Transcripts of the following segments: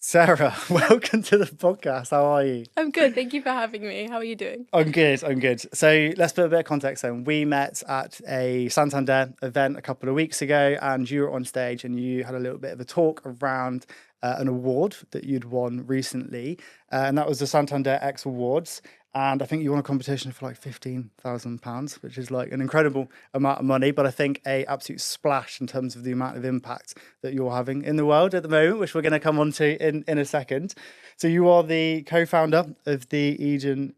Sarah, welcome to the podcast. How are you? I'm good. Thank you for having me. How are you doing? I'm good. I'm good. So let's put a bit of context then. We met at a Santander event a couple of weeks ago, and you were on stage and you had a little bit of a talk around an award that you'd won recently, and that was the Santander X Awards. And I think you won a competition for like £15,000, which is like an incredible amount of money, but I think a absolute splash in terms of the amount of impact that you're having in the world at the moment, which we're going to come on to in a second. So you are the co-founder of the Eden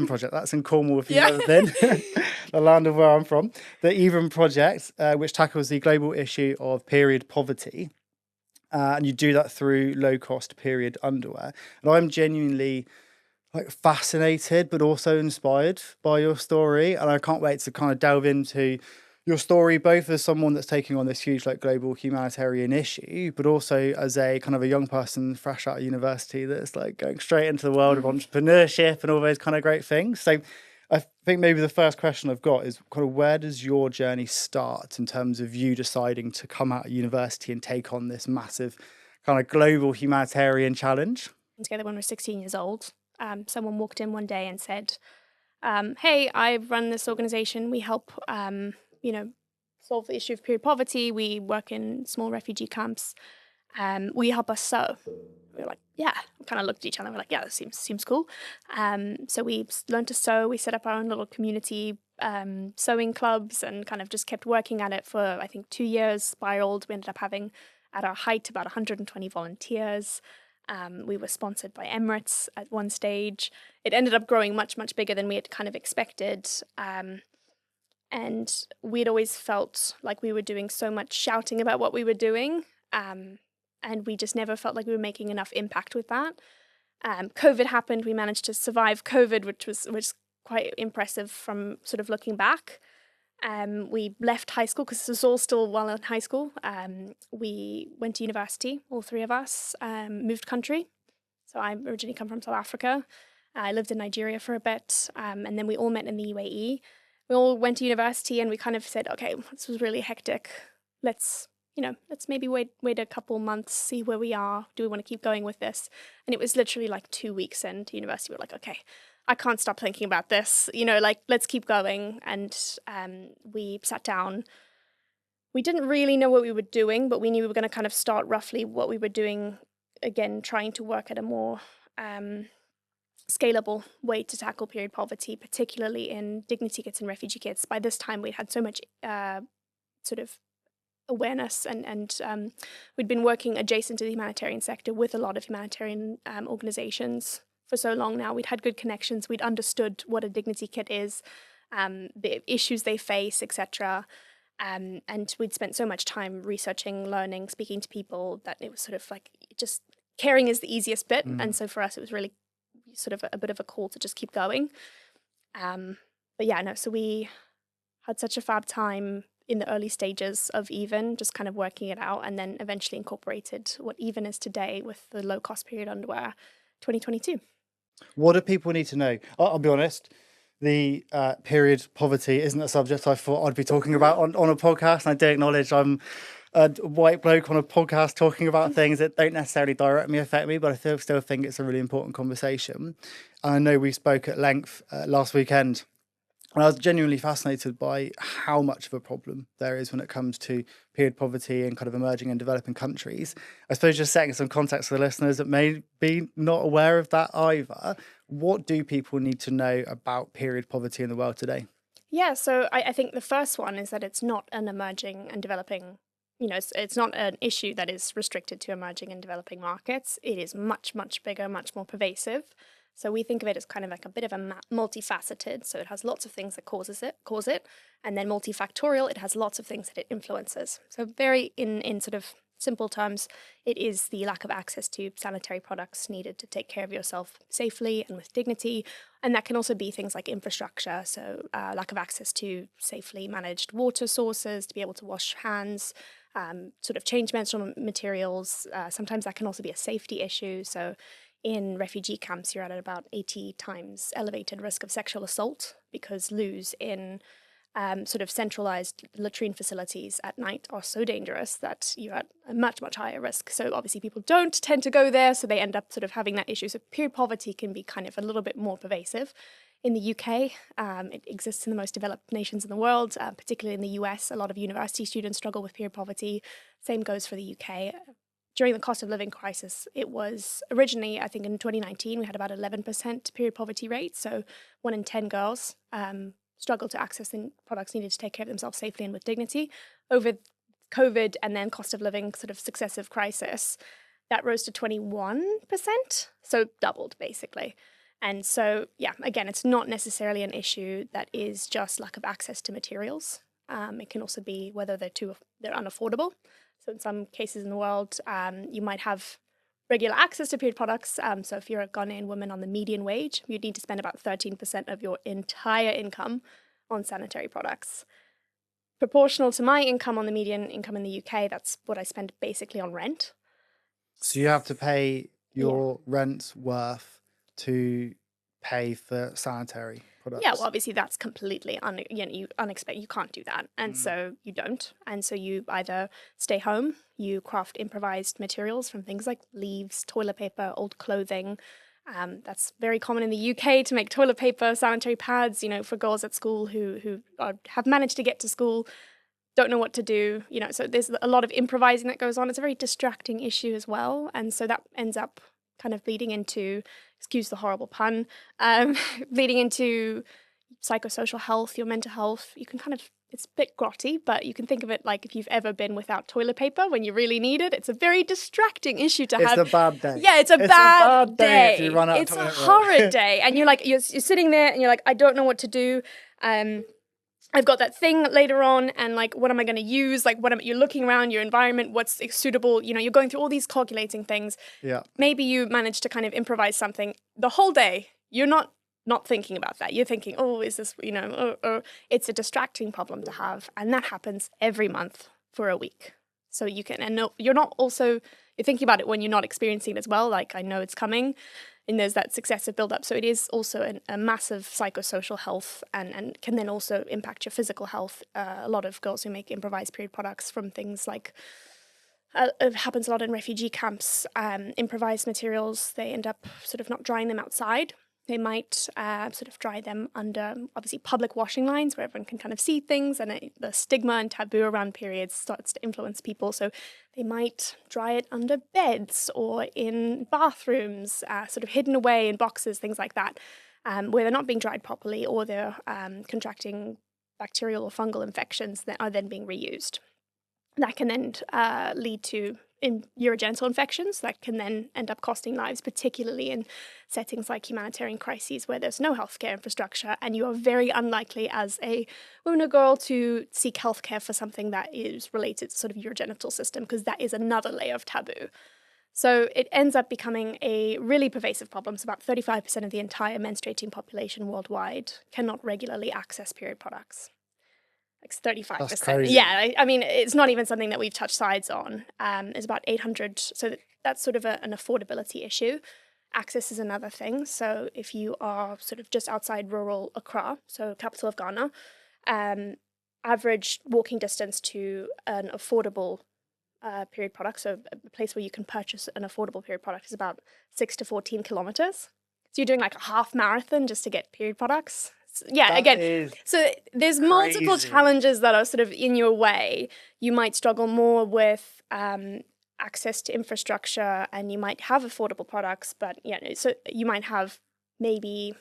Project. That's in Cornwall if you've Yeah. ever been, the land of where I'm from. The Eden Project, which tackles the global issue of period poverty. And you do that through low-cost period underwear. And I'm genuinely fascinated, but also inspired by your story. And I can't wait to kind of delve into your story, both as someone that's taking on this huge global humanitarian issue, but also as a kind of a young person fresh out of university that's like going straight into the world of entrepreneurship and all those kind of great things. So I think maybe the first question I've got is kind of where does your journey start in terms of you deciding to come out of university and take on this massive kind of global humanitarian challenge? Together when we were 16 years old, someone walked in one day and said, hey, I run this organization. We help, solve the issue of period poverty. We work in small refugee camps. Will you help us sew? We were like, yeah. We kind of looked at each other and we're like, yeah, that seems cool. So we learned to sew. We set up our own little community sewing clubs and kind of just kept working at it for, I think, 2 years, spiraled. We ended up having, at our height, about 120 volunteers. We were sponsored by Emirates at one stage. It ended up growing much, much bigger than we had kind of expected. And we'd always felt like we were doing so much shouting about what we were doing. And we just never felt like we were making enough impact with that. COVID happened. We managed to survive COVID, which was quite impressive from sort of looking back. We left high school because this was all still while in high school. We went to university, all three of us, moved country. So I originally come from South Africa. I lived in Nigeria for a bit, and then we all met in the UAE. We all went to university and we kind of said, okay, this was really hectic. Let's maybe wait a couple months, see where we are. Do we want to keep going with this? And it was literally like 2 weeks into university. We were like, okay, I can't stop thinking about this, let's keep going. And we sat down. We didn't really know what we were doing, but we knew we were going to kind of start roughly what we were doing, again, trying to work at a more scalable way to tackle period poverty, particularly in dignity kits and refugee kits. By this time, we'd had so much sort of awareness and we'd been working adjacent to the humanitarian sector with a lot of humanitarian organizations for so long now. We'd had good connections. We'd understood what a dignity kit is, the issues they face, etc. And we'd spent so much time researching, learning, speaking to people that it was sort of like just caring is the easiest bit. And so for us, it was really sort of a bit of a call to just keep going. So we had such a fab time in the early stages of Even, just kind of working it out, and then eventually incorporated what Even is today with the low-cost period underwear 2022. What do people need to know? I'll be honest, the period poverty isn't a subject I thought I'd be talking about on a podcast. And I do acknowledge I'm a white bloke on a podcast talking about things that don't necessarily directly affect me, but I still think it's a really important conversation. And I know we spoke at length last weekend. And I was genuinely fascinated by how much of a problem there is when it comes to period poverty in kind of emerging and developing countries. I suppose just setting some context for the listeners that may be not aware of that either. What do people need to know about period poverty in the world today? Yeah, so I think the first one is that it's not an emerging and developing, it's not an issue that is restricted to emerging and developing markets. It is much, much bigger, much more pervasive. So we think of it as kind of like a bit of a multifaceted. So it has lots of things that cause it, and then multifactorial. It has lots of things that it influences. So very in sort of simple terms, it is the lack of access to sanitary products needed to take care of yourself safely and with dignity. And that can also be things like infrastructure. So lack of access to safely managed water sources to be able to wash hands, sort of change menstrual materials. Sometimes that can also be a safety issue. So in refugee camps, you're at about 80 times elevated risk of sexual assault because loos in sort of centralized latrine facilities at night are so dangerous that you're at a much, much higher risk. So obviously people don't tend to go there, so they end up sort of having that issue. So period poverty can be kind of a little bit more pervasive. In the UK, it exists in the most developed nations in the world, particularly in the US. A lot of university students struggle with period poverty. Same goes for the UK. During the cost of living crisis, it was originally, I think in 2019, we had about 11% period poverty rate. So 1 in 10 girls struggle to access the products needed to take care of themselves safely and with dignity. Over COVID and then cost of living sort of successive crisis, that rose to 21%. So doubled basically. And so, yeah, again, it's not necessarily an issue that is just lack of access to materials. It can also be whether they're unaffordable. So in some cases in the world, you might have regular access to period products. So if you're a Ghanaian woman on the median wage, you'd need to spend about 13% of your entire income on sanitary products. Proportional to my income on the median income in the UK, that's what I spend basically on rent. So you have to pay your rent's worth to pay for sanitary products. Yeah, well, obviously that's completely unexpected. You can't do that, and so you don't. And so you either stay home, you craft improvised materials from things like leaves, toilet paper, old clothing. That's very common in the UK to make toilet paper, sanitary pads. For girls at school who have managed to get to school, don't know what to do. So there's a lot of improvising that goes on. It's a very distracting issue as well, and so that ends up kind of bleeding into, excuse the horrible pun, bleeding into psychosocial health, your mental health. You can it's a bit grotty, but you can think of it like if you've ever been without toilet paper when you really need it. It's a very distracting issue to have. It's a bad day. Yeah, it's a bad day. If you run out It's of a toilet roll. horrid day. And you're sitting there and you're like, I don't know what to do. I've got that thing later on, and what am I going to use? You're looking around your environment, what's suitable? You're going through all these calculating things. Yeah. Maybe you manage to kind of improvise something the whole day. You're not thinking about that. You're thinking, oh, is this, it's a distracting problem to have. And that happens every month for a week. So you're thinking about it when you're not experiencing it as well. Like, I know it's coming. And there's that successive build-up. So it is also a massive psychosocial health and can then also impact your physical health. A lot of girls who make improvised period products from things like, it happens a lot in refugee camps, improvised materials, they end up sort of not drying them outside. They might sort of dry them under, obviously, public washing lines where everyone can kind of see things, and the stigma and taboo around periods starts to influence people. So they might dry it under beds or in bathrooms, sort of hidden away in boxes, things like that, where they're not being dried properly, or they're contracting bacterial or fungal infections that are then being reused. That can then lead to urogenital infections that can then end up costing lives, particularly in settings like humanitarian crises where there's no healthcare infrastructure, and you are very unlikely as a woman or girl to seek healthcare for something that is related to sort of urogenital system, because that is another layer of taboo. So it ends up becoming a really pervasive problem. So about 35% of the entire menstruating population worldwide cannot regularly access period products. Like 35%. That's crazy. Yeah, I mean, it's not even something that we've touched sides on. It's about 800. So that's sort of an affordability issue. Access is another thing. So if you are sort of just outside rural Accra, so capital of Ghana, average walking distance to an affordable period product, so a place where you can purchase an affordable period product, is about 6 to 14 kilometers. So you're doing like a half marathon just to get period products. So there's multiple challenges that are sort of in your way. You might struggle more with access to infrastructure, and you might have affordable products, but so you might have maybe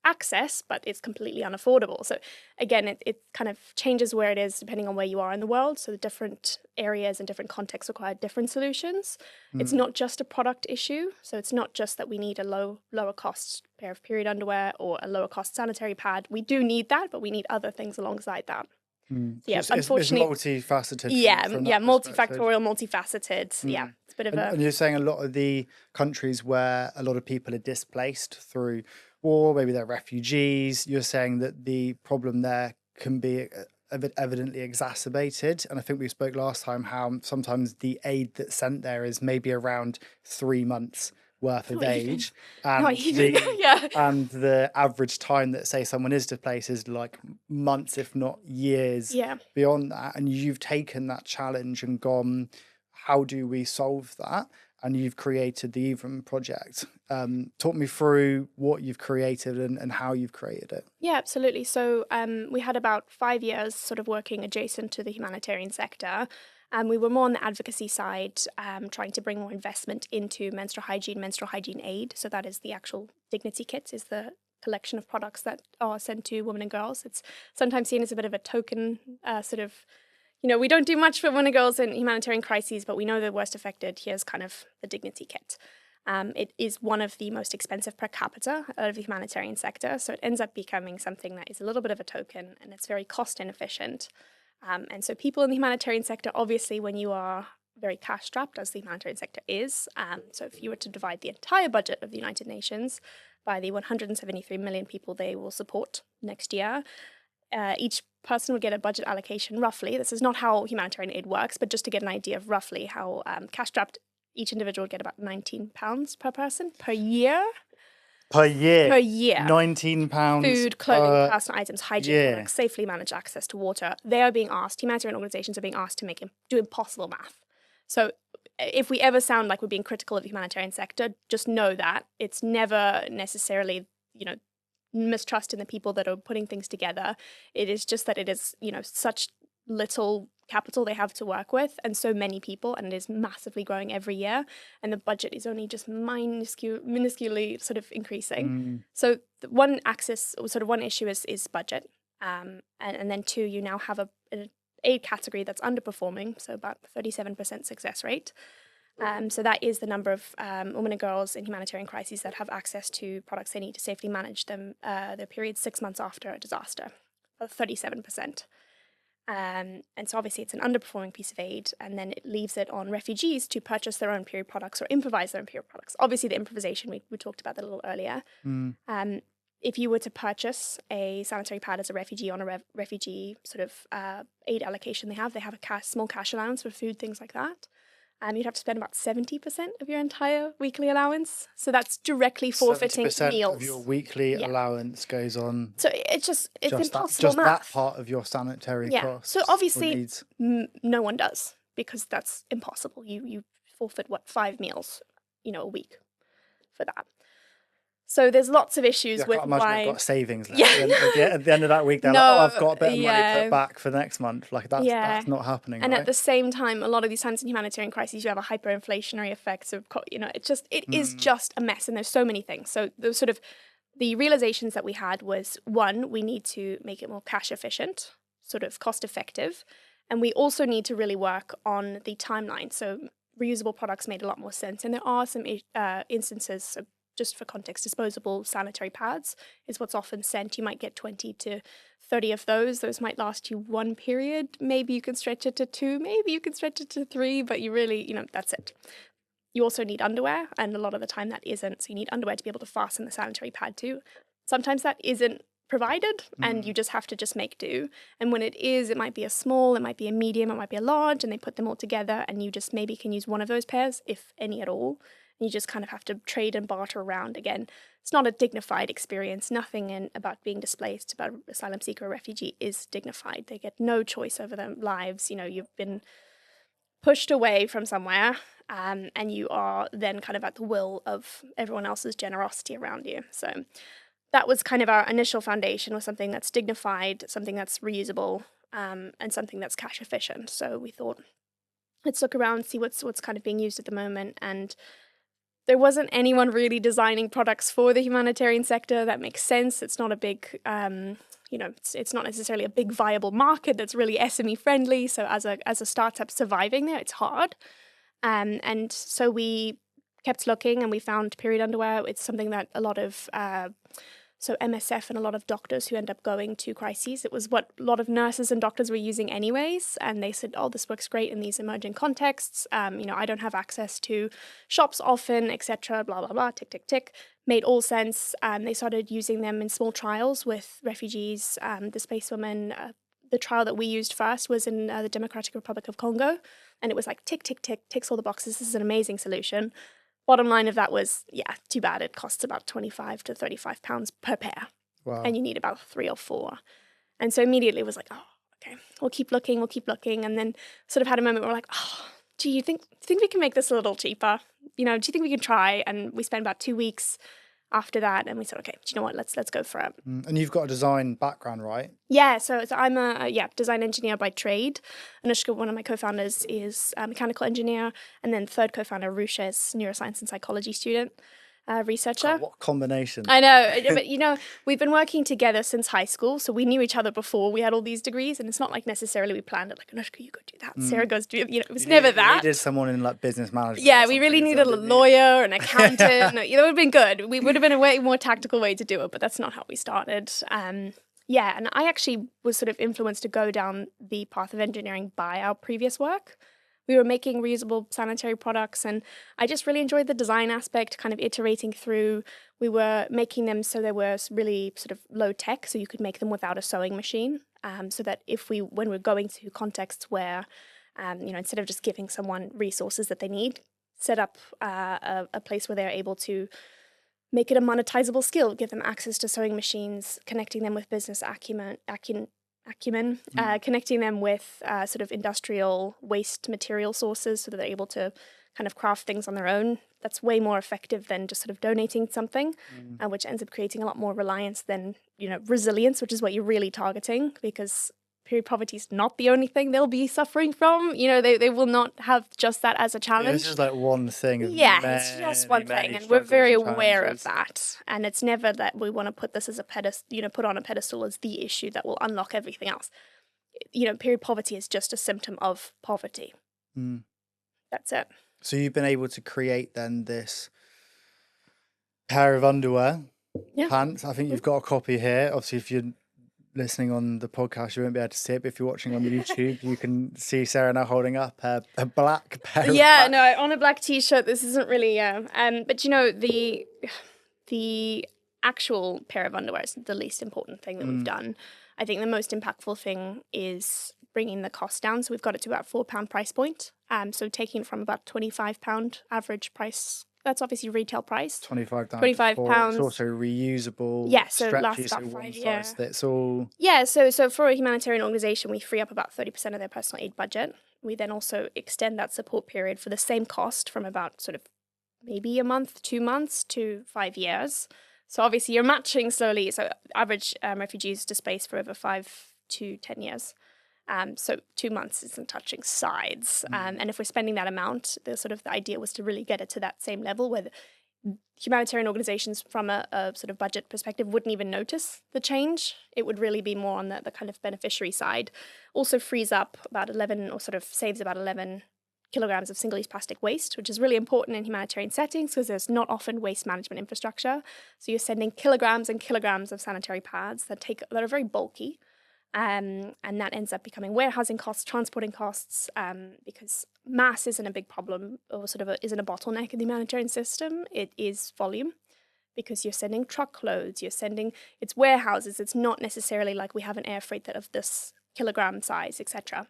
access, but it's completely unaffordable. So again, it kind of changes where it is depending on where you are in the world. So the different areas and different contexts require different solutions. It's not just a product issue. So it's not just that we need a lower cost pair of period underwear or a lower cost sanitary pad. We do need that, but we need other things alongside that. Yeah, unfortunately, it's multifaceted. Multifactorial, multifaceted. Yeah, it's a bit of And you're saying a lot of the countries where a lot of people are displaced through war, maybe they're refugees, you're saying that the problem there can be evidently exacerbated. And I think we spoke last time how sometimes the aid that's sent there is maybe around 3 months worth of Not even. age, Not and even. the Yeah. and the average time that, say, someone is displaced is like months, if not years, Yeah. beyond that. And you've taken that challenge and gone, how do we solve that? And you've created the Even project. Talk me through what you've created and how you've created it. Yeah, absolutely. So we had about 5 years sort of working adjacent to the humanitarian sector. We were more on the advocacy side, trying to bring more investment into menstrual hygiene aid. So that is the actual dignity kits, is the collection of products that are sent to women and girls. It's sometimes seen as a bit of a token sort of, we don't do much for women and girls in humanitarian crises, but we know the worst affected. Here's kind of the dignity kit. It is one of the most expensive per capita out of the humanitarian sector, so it ends up becoming something that is a little bit of a token, and it's very cost inefficient. And so people in the humanitarian sector, obviously, when you are very cash strapped, as the humanitarian sector is, so if you were to divide the entire budget of the United Nations by the 173 million people they will support next year, each person would get a budget allocation roughly. This is not how humanitarian aid works, but just to get an idea of roughly how cash strapped each individual would get about £19 per person per year. Per year? Per year. £19. Food, clothing, personal items, hygiene products, yeah. safely managed access to water. They are being asked, humanitarian organisations are being asked to do impossible math. So if we ever sound like we're being critical of the humanitarian sector, just know that it's never necessarily, mistrust in the people that are putting things together. It is just that it is, such little capital they have to work with, and so many people, and it is massively growing every year, and the budget is only just minusculely sort of increasing. So one issue is budget, and then two, you now have an aid category that's underperforming, so about 37% success rate. So that is the number of women and girls in humanitarian crises that have access to products they need to safely manage their periods 6 months after a disaster, 37%. And so obviously it's an underperforming piece of aid, and then it leaves it on refugees to purchase their own period products or improvise their own period products. Obviously the improvisation, we talked about that a little earlier. If you were to purchase a sanitary pad as a refugee on a refugee sort of aid allocation they have a small cash allowance for food, things like that. You'd have to spend about 70% of your entire weekly allowance. So that's directly forfeiting 70% meals. of your weekly allowance goes on. So it's impossible Just math. that part of your sanitary costs. So obviously no one does, because that's impossible. You forfeit 5 meals, a week for that. So there's lots of issues with why. I've got savings left. At the end of that week, they're like, I've got a bit of money put back for next month. Like that's not happening. And right? at the same time, a lot of these times in humanitarian crises, you have a hyperinflationary effect. So it is just a mess, and there's so many things. So the realizations that we had was, one, we need to make it more cash efficient, sort of cost effective, and we also need to really work on the timeline. So reusable products made a lot more sense, and there are some instances. So just for context, disposable sanitary pads is what's often sent. You might get 20 to 30 of those. Those might last you one period. Maybe you can stretch it to 2, maybe you can stretch it to 3, but you really, that's it. You also need underwear, and a lot of the time that isn't. So you need underwear to be able to fasten the sanitary pad to. Sometimes that isn't provided, and you just have to make do. And when it is, it might be a small, it might be a medium, it might be a large, and they put them all together, and you just maybe can use one of those pairs, if any at all. You just kind of have to trade and barter around again. It's not a dignified experience. Nothing about being displaced, about asylum seeker or refugee, is dignified. They get no choice over their lives. You've been pushed away from somewhere, and you are then kind of at the will of everyone else's generosity around you. So that was kind of our initial foundation, was something that's dignified, something that's reusable, and something that's cash efficient. So we thought, let's look around, see what's kind of being used at the moment. And there wasn't anyone really designing products for the humanitarian sector. That makes sense. It's not a big, it's not necessarily a big viable market that's really SME friendly. So as a startup surviving there, it's hard. And so we kept looking, and we found period underwear. It's something that a lot of MSF and a lot of doctors who end up going to crises, it was what a lot of nurses and doctors were using anyways. And they said, this works great in these emerging contexts. I don't have access to shops often, etc. Blah, blah, blah, tick, tick, tick. Made all sense. They started using them in small trials with refugees, displaced women. The trial that we used first was in the Democratic Republic of Congo. And it was like, tick, tick, tick, ticks all the boxes. This is an amazing solution. bottom line of that was, yeah, too bad. It costs about 25 to 35 pounds per pair. Wow. And you need about 3 or 4. And so immediately it was like, oh, okay, we'll keep looking. And then sort of had a moment where we're like, oh, do you think we can make this a little cheaper? Do you think we can try? And we spent about 2 weeks after that, and we said, okay, do you know what? Let's go for it. And you've got a design background, right? Yeah, so I'm a design engineer by trade. Anushka, one of my co-founders, is a mechanical engineer, and then third co-founder, Rusha, is neuroscience and psychology student. Researcher. God, what combination. I know, but we've been working together since high school, so we knew each other before we had all these degrees, and it's not like necessarily we planned it like, Anushka, you go do that, Sarah goes do it, it was never that. We needed someone in like business management. Yeah, we really needed a lawyer, an accountant. That would have been good. We would have been a way more tactical way to do it, but that's not how we started. And I actually was sort of influenced to go down the path of engineering by our previous work. We were making reusable sanitary products, and I just really enjoyed the design aspect, kind of iterating through. We were making them so they were really sort of low tech, so you could make them without a sewing machine, so that when we're going to contexts where, instead of just giving someone resources that they need, set up a place where they're able to make it a monetizable skill, give them access to sewing machines, connecting them with business acumen, connecting them with sort of industrial waste material sources so that they're able to kind of craft things on their own. That's way more effective than just sort of donating something, which ends up creating a lot more reliance than, resilience, which is what you're really targeting, because period poverty is not the only thing they'll be suffering from. They will not have just that as a challenge. This is like one thing. It's just one thing, and we're very aware of that. And it's never that we want to put this as a put on a pedestal as the issue that will unlock everything else. Period poverty is just a symptom of poverty. That's it. So you've been able to create then this pair of underwear, pants. I think you've got a copy here. Obviously, if you're listening on the podcast, you won't be able to see it, but if you're watching on YouTube, you can see Sarah now holding up a black pair of pants. On a black t-shirt. This isn't really but the actual pair of underwear is the least important thing that we've done. I think the most impactful thing is bringing the cost down. So we've got it to about £4 price point. So taking it from about £25 average price. That's obviously retail price. £25. It's also reusable. Yeah, so it stretchy, lasts about so 5 one years. size fits all. Yeah, so for a humanitarian organisation, we free up about 30% of their personal aid budget. We then also extend that support period for the same cost from about sort of maybe a month, 2 months to 5 years. So obviously you're matching slowly. So average refugees displaced for over 5 to 10 years. So 2 months isn't touching sides. And if we're spending that amount, the idea was to really get it to that same level where the humanitarian organizations from a sort of budget perspective wouldn't even notice the change. It would really be more on the kind of beneficiary side. Also frees up about 11 or sort of saves about 11 kilograms of single-use plastic waste, which is really important in humanitarian settings because there's not often waste management infrastructure. So you're sending kilograms and kilograms of sanitary pads that are very bulky. And that ends up becoming warehousing costs, transporting costs, because mass isn't a big problem or isn't a bottleneck in the humanitarian system. It is volume, because you're sending truckloads, it's warehouses. It's not necessarily like we have an air freight that of this kilogram size, etc.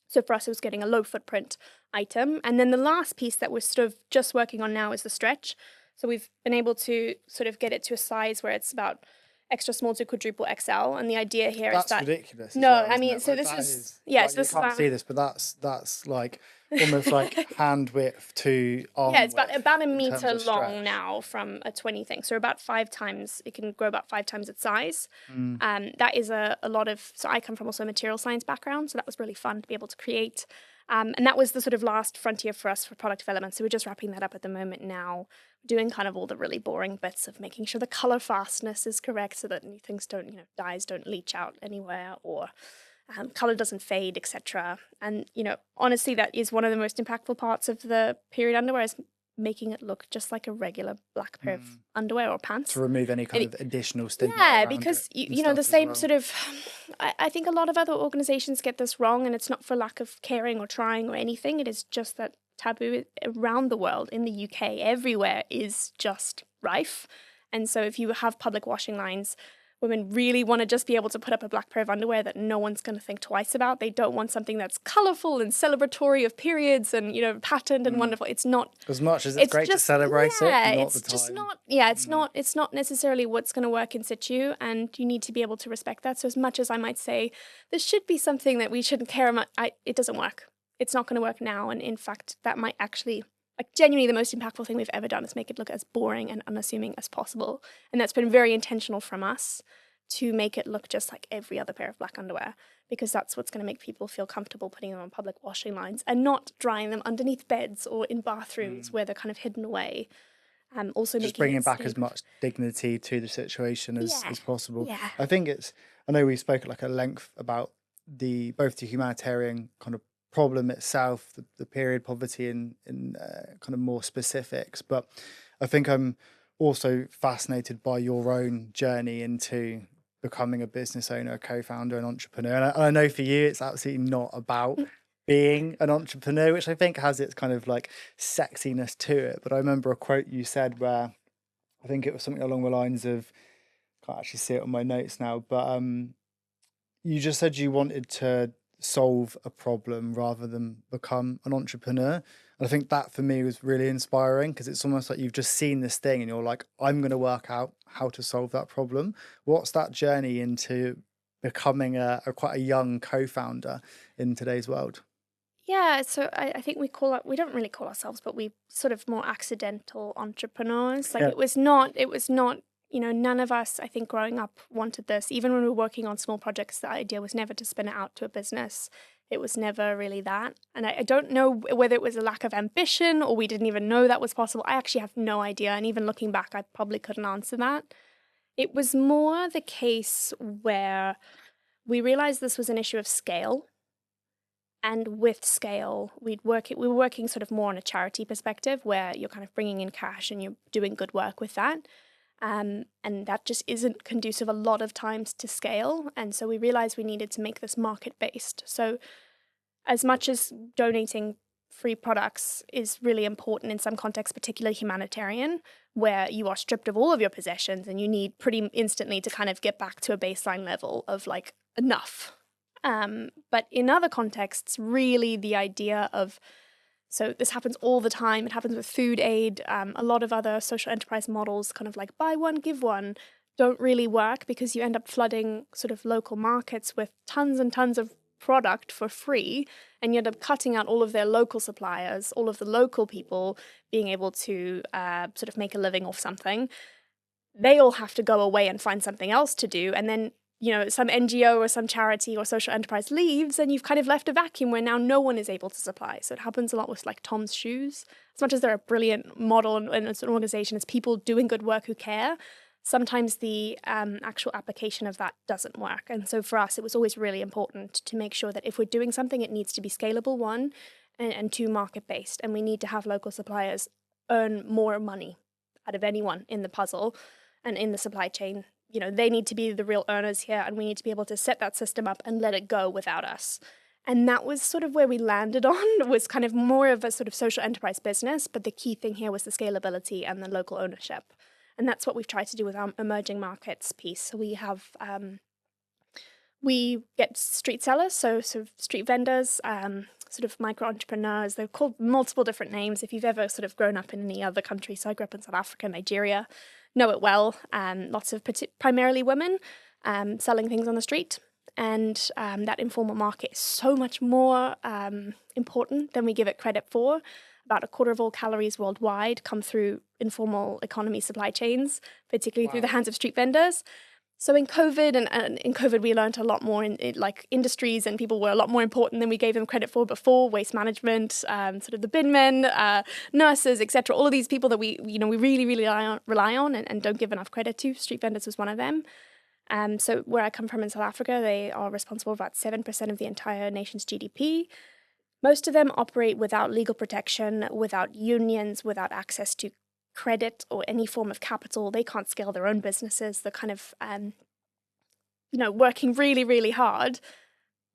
So for us, it was getting a low footprint item. And then the last piece that we're sort of just working on now is the stretch. So we've been able to sort of get it to a size where it's about extra small to quadruple XL, and the idea here is that that's ridiculous. No, well, I mean, it? so Like, this that is like, so this you can't is see this, but that's like almost like hand width to arm. it's width about a in meter terms of long stretch. now from a 20 thing. So about 5 times, it can grow about 5 times its size. That is a lot of. So I come from also a material science background, so that was really fun to be able to create. And that was the sort of last frontier for us for product development. So we're just wrapping that up at the moment now, doing kind of all the really boring bits of making sure the color fastness is correct so that things don't, dyes don't leach out anywhere, or color doesn't fade, etc. And, honestly, that is one of the most impactful parts of the period underwear, is making it look just like a regular black pair of underwear or pants. To remove any kind of additional stigma. Yeah, because the same sort of. I think a lot of other organizations get this wrong, and it's not for lack of caring or trying or anything. It is just that taboo around the world, in the UK, everywhere, is just rife. And so if you have public washing lines Women really want to just be able to put up a black pair of underwear that no one's going to think twice about. They don't want something that's colourful and celebratory of periods and, patterned and wonderful. It's not. As much as it's great to celebrate it, not the time. Just not. Yeah, it's not necessarily what's going to work in situ, and you need to be able to respect that. So as much as I might say this should be something that we shouldn't care about, it doesn't work. It's not going to work now, and in fact, that might actually. Like, genuinely, the most impactful thing we've ever done is make it look as boring and unassuming as possible. And that's been very intentional from us to make it look just like every other pair of black underwear, because that's what's going to make people feel comfortable putting them on public washing lines and not drying them underneath beds or in bathrooms where they're kind of hidden away. Also just bringing back as much dignity to the situation as possible. Yeah. I think I know we spoke at length about both the humanitarian kind of problem itself, the period poverty in kind of more specifics, but I think I'm also fascinated by your own journey into becoming a business owner, a co-founder, an entrepreneur. And I know for you it's absolutely not about being an entrepreneur, which I think has its kind of sexiness to it. But I remember a quote you said where I think it was something along the lines of, I can't actually see it on my notes now, but you just said you wanted to solve a problem rather than become an entrepreneur. And I think that for me was really inspiring, because it's almost like you've just seen this thing and you're like, I'm going to work out how to solve that problem. What's that journey into becoming quite a young co-founder in today's world? Yeah, so I think we don't really call ourselves, but we sort of more accidental entrepreneurs. It was not, none of us, I think, growing up wanted this. Even when we were working on small projects, the idea was never to spin it out to a business. It was never really that. And I don't know whether it was a lack of ambition or we didn't even know that was possible. I actually have no idea. And even looking back, I probably couldn't answer that. It was more the case where we realized this was an issue of scale. And with scale, we were working sort of more on a charity perspective, where you're kind of bringing in cash and you're doing good work with that. And that just isn't conducive a lot of times to scale. And so we realized we needed to make this market-based. So as much as donating free products is really important in some contexts, particularly humanitarian, where you are stripped of all of your possessions and you need pretty instantly to kind of get back to a baseline level of enough. But in other contexts, really the idea of, so this happens all the time. It happens with food aid. A lot of other social enterprise models, kind of like buy one, give one, don't really work, because you end up flooding sort of local markets with tons and tons of product for free, and you end up cutting out all of their local suppliers, all of the local people being able to sort of make a living off something. They all have to go away and find something else to do, and then some NGO or some charity or social enterprise leaves, and you've kind of left a vacuum where now no one is able to supply. So it happens a lot with Tom's Shoes. As much as they're a brilliant model and it's an organization, it's people doing good work who care. Sometimes the actual application of that doesn't work. And so for us, it was always really important to make sure that if we're doing something, it needs to be scalable, one, and two, market-based. And we need to have local suppliers earn more money out of anyone in the puzzle and in the supply chain. They need to be the real earners here, and we need to be able to set that system up and let it go without us. And that was sort of where we landed on, was kind of more of a sort of social enterprise business, but the key thing here was the scalability and the local ownership. And that's what we've tried to do with our emerging markets piece. So we have, we get street sellers, so sort of street vendors, sort of micro entrepreneurs. They're called multiple different names. If you've ever sort of grown up in any other country, so I grew up in South Africa, Nigeria, know it well. Lots of primarily women selling things on the street. And that informal market is so much more important than we give it credit for. About a quarter of all calories worldwide come through informal economy supply chains, particularly through the hands of street vendors. So in COVID, and in COVID, we learned a lot more in industries, and people were a lot more important than we gave them credit for before. Waste management, sort of the bin men, nurses, etc. All of these people that we really, really rely on and don't give enough credit to. Street vendors was one of them. So where I come from in South Africa, they are responsible for about 7% of the entire nation's GDP. Most of them operate without legal protection, without unions, without access to credit or any form of capital. They can't scale their own businesses. They're kind of, working really, really hard.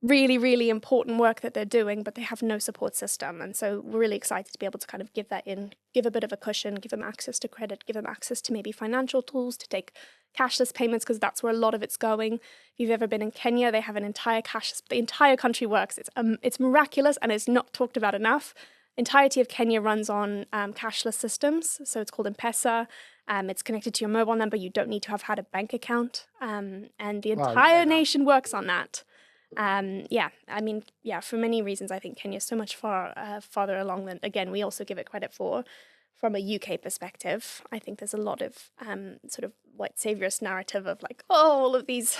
really, really important work that they're doing, but they have no support system. And so we're really excited to be able to kind of give that in, give a bit of a cushion, give them access to credit, give them access to maybe financial tools to take cashless payments, because that's where a lot of it's going. If you've ever been in Kenya, they have an entire cashless, the entire country works. It's miraculous and it's not talked about enough. Entirety of Kenya runs on cashless systems. So it's called M-Pesa. It's connected to your mobile number. You don't need to have had a bank account. And the Wow, entire nation works on that. For many reasons, I think Kenya is so much farther along than, again, we also give it credit for. From a UK perspective, I think there's a lot of sort of white saviorist narrative of like, oh, all of these,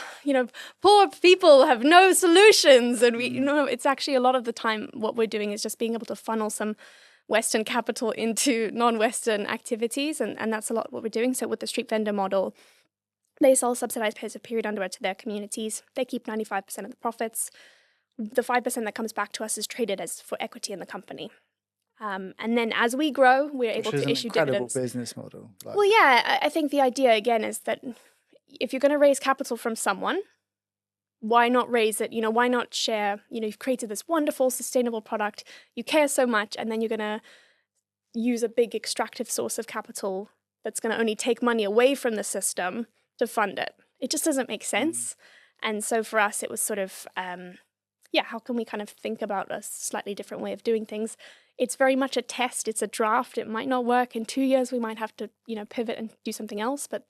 poor people have no solutions. And it's actually a lot of the time what we're doing is just being able to funnel some Western capital into non-Western activities. And that's a lot what we're doing. So with the street vendor model, they sell subsidized pairs of period underwear to their communities. They keep 95% of the profits. The 5% that comes back to us is traded as for equity in the company. And then as we grow, we're able to issue dividends. Incredible business model. I think the idea again is that if you're going to raise capital from someone, why not raise it? Why not share? You've created this wonderful, sustainable product. You care so much, and then you're going to use a big extractive source of capital that's going to only take money away from the system to fund it. It just doesn't make sense. And so for us, it was sort of, how can we kind of think about a slightly different way of doing things? It's very much a test. It's a draft. It might not work. In 2 years, we might have to, pivot and do something else. But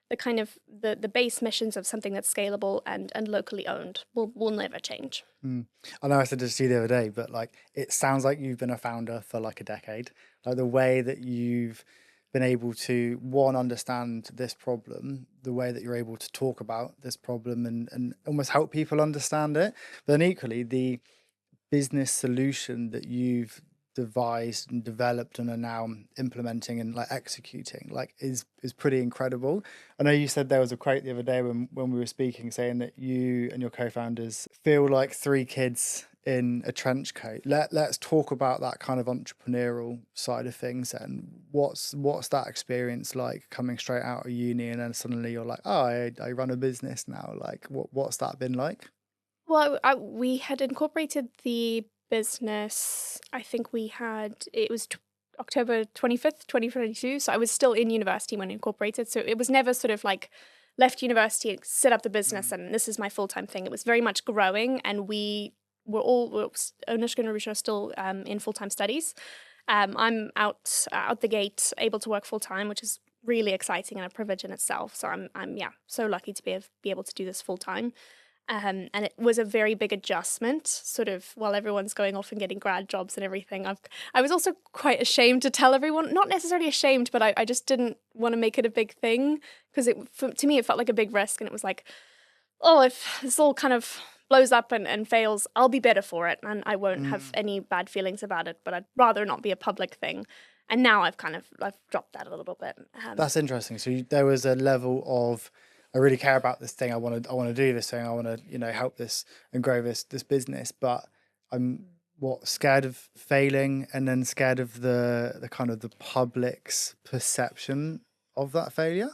the kind of the base missions of something that's scalable and locally owned will never change. I know I said this to you the other day, but it sounds like you've been a founder for a decade. Like the way that you've been able to, one, understand this problem, the way that you're able to talk about this problem and almost help people understand it. But then equally, the business solution that you've devised and developed and are now implementing and executing is pretty incredible. I know you said there was a quote the other day when we were speaking saying that you and your co-founders feel like three kids in a trench coat. Let's talk about that kind of entrepreneurial side of things. And what's that experience like, coming straight out of uni and then suddenly you're like, oh, I run a business now. What's that been like? Well, we had incorporated the business. I think it was October 25th, 2022. So I was still in university when incorporated. So it was never sort of like left university, set up the business, and this is my full-time thing. It was very much growing, and we're Anushka and Arusha are still in full-time studies. I'm out the gate, able to work full-time, which is really exciting and a privilege in itself. So I'm so lucky to be able to do this full-time. And it was a very big adjustment, sort of while everyone's going off and getting grad jobs and everything. I was also quite ashamed to tell everyone, not necessarily ashamed, but I just didn't want to make it a big thing, because to me it felt like a big risk, and it was like, oh, if this all kind of blows up and fails, I'll be better for it, and I won't have any bad feelings about it, but I'd rather not be a public thing. And now I've dropped that a little bit. That's interesting. So there was a level of, I really care about this thing. I want to do this thing. I want to, help this and grow this business. But I'm scared of failing, and then scared of the kind of the public's perception of that failure.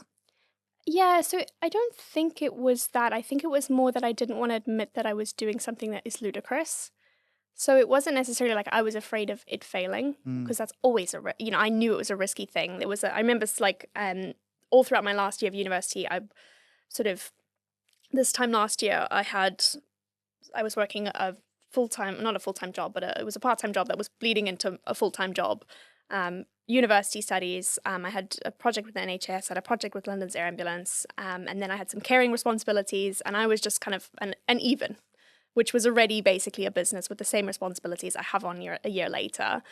Yeah, so I don't think it was that. I think it was more that I didn't want to admit that I was doing something that is ludicrous. So it wasn't necessarily like I was afraid of it failing, because that's always I knew it was a risky thing. I remember all throughout my last year of university, this time last year, I was working not a full-time job, but it was a part-time job that was bleeding into a full-time job. University studies, I had a project with the NHS, I had a project with London's Air Ambulance, and then I had some caring responsibilities, and I was just kind of an even, which was already basically a business with the same responsibilities I have on a year later.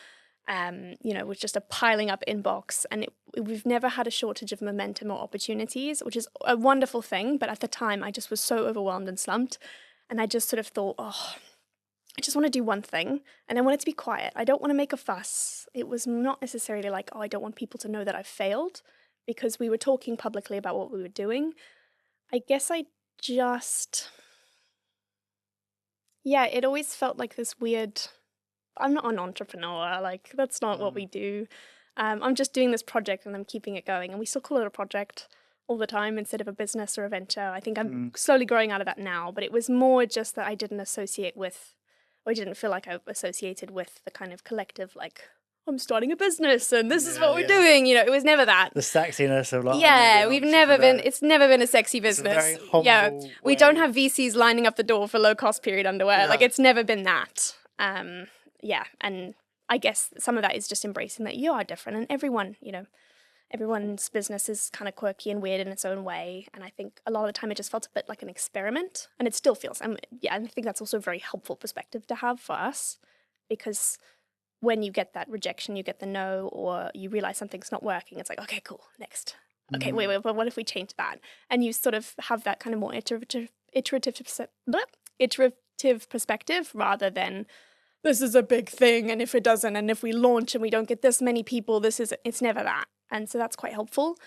With just a piling up inbox, and we've never had a shortage of momentum or opportunities, which is a wonderful thing. But at the time, I just was so overwhelmed and slumped, and I just sort of thought, I just want to do one thing, and I want it to be quiet. I don't want to make a fuss. It was not necessarily like, I don't want people to know that I've failed, because we were talking publicly about what we were doing. I guess it always felt like this weird, I'm not an entrepreneur, that's not what we do. I'm just doing this project and I'm keeping it going, and we still call it a project. all the time instead of a business or a venture. I think I'm slowly growing out of that now, but it was more just that I didn't associate with, or I didn't feel like I associated with the kind of collective, like, I'm starting a business and this is what we're doing. You know, it was never that. The sexiness of like, Yeah, we've never been, it's never been a sexy It's a business. very humble Yeah, we way. don't have VCs lining up the door for low cost period underwear. Like, it's never been that. Yeah, and I guess some of that is just embracing that you are different, and everyone, you know, everyone's business is kind of quirky and weird in its own way. And I think a lot of the time it just felt a bit like an experiment, and it still feels. Yeah, and I think that's also a very helpful perspective to have for us, because when you get that rejection, you get the no, or you realize something's not working, it's like, okay, cool, next. Okay, wait, but what if we change that? And you sort of have that kind of more iterative perspective rather than this is a big thing, and if it doesn't, and if we launch and we don't get this many people, it's never that. And so that's quite helpful.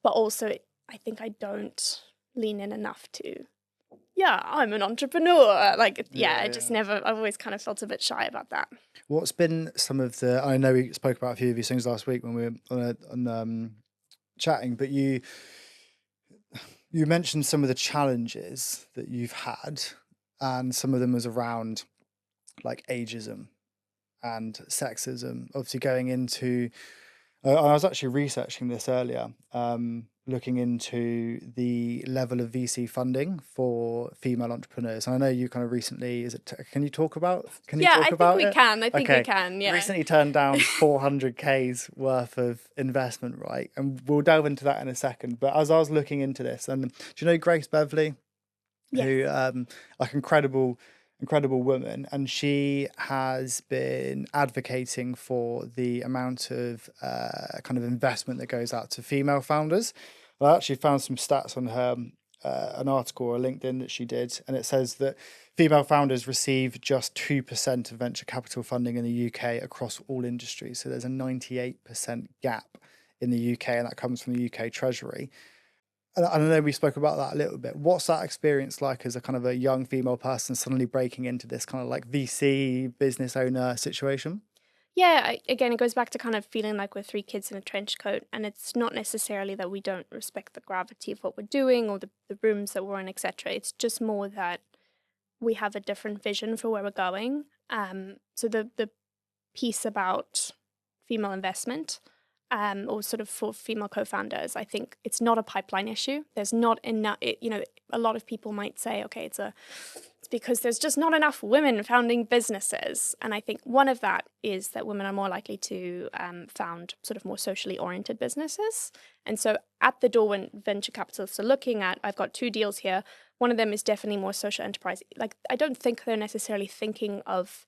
But also, I think I don't lean in enough to, I'm an entrepreneur. Like, I just never, I've always kind of felt a bit shy about that. What's been some of the, I know we spoke about a few of these things last week when we were on chatting, but you mentioned some of the challenges that you've had, and some of them was around like ageism and sexism. Obviously going into, I was actually researching this earlier, looking into the level of VC funding for female entrepreneurs. And I know you kind of recently, can you talk about it? I think we can. Yeah. Recently turned down 400K's worth of investment, right? And we'll delve into that in a second. But as I was looking into this, and do you know Grace Beverley? Yes. Who, like, incredible woman, and she has been advocating for the amount of kind of investment that goes out to female founders. I actually found some stats on her, an article or LinkedIn that she did, and it says that female founders receive just 2% of venture capital funding in the UK across all industries. So there's a 98% gap in the UK, and that comes from the UK Treasury. And I know we spoke about that a little bit. What's that experience like as a kind of a young female person suddenly breaking into this kind of like VC business owner situation? Yeah, again, it goes back to kind of feeling like we're three kids in a trench coat, and it's not necessarily that we don't respect the gravity of what we're doing or the rooms that we're in, etc. It's just more that we have a different vision for where we're going. So the piece about female investment, or sort of for female co-founders, I think it's not a pipeline issue. There's not enough. A lot of people might say, okay, it's because there's just not enough women founding businesses. And I think one of that is that women are more likely to found sort of more socially oriented businesses. And so at the door, when venture capitalists are looking at, I've got 2 deals here. One of them is definitely more social enterprise. Like, I don't think they're necessarily thinking of,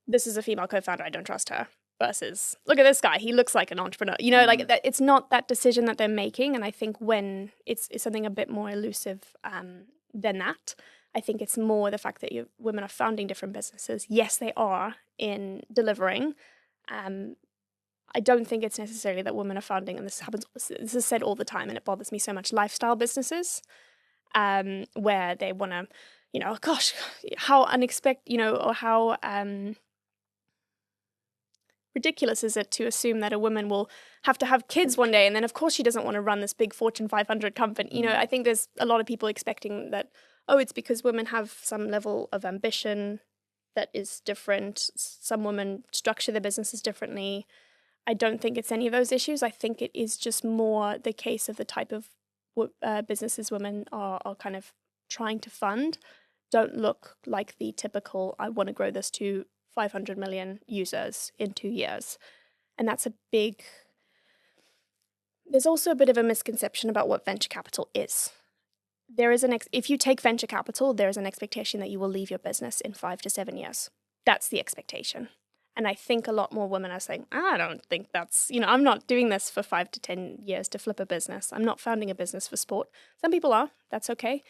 this is a female co-founder, I don't trust her, versus, look at this guy, he looks like an entrepreneur. You know, like that, it's not that decision that they're making. And I think when it's something a bit more elusive than that, I think it's more the fact that women are founding different businesses. Yes, they are in delivering. I don't think it's necessarily that women are founding, and this is said all the time, and it bothers me so much, lifestyle businesses, where they want to, gosh, how unexpected, or how ridiculous is it to assume that a woman will have to have kids one day, and then of course she doesn't want to run this big Fortune 500 company. I think there's a lot of people expecting that, it's because women have some level of ambition that is different. Some women structure their businesses differently. I don't think it's any of those issues. I think it is just more the case of the type of businesses women are kind of trying to fund don't look like the typical, I want to grow this to 500 million users in 2 years. And that's there's also a bit of a misconception about what venture capital is. There is if you take venture capital, there is an expectation that you will leave your business in 5 to 7 years. That's the expectation. And I think a lot more women are saying, I don't think that's, I'm not doing this for 5 to 10 years to flip a business. I'm not founding a business for sport. Some people are, that's okay.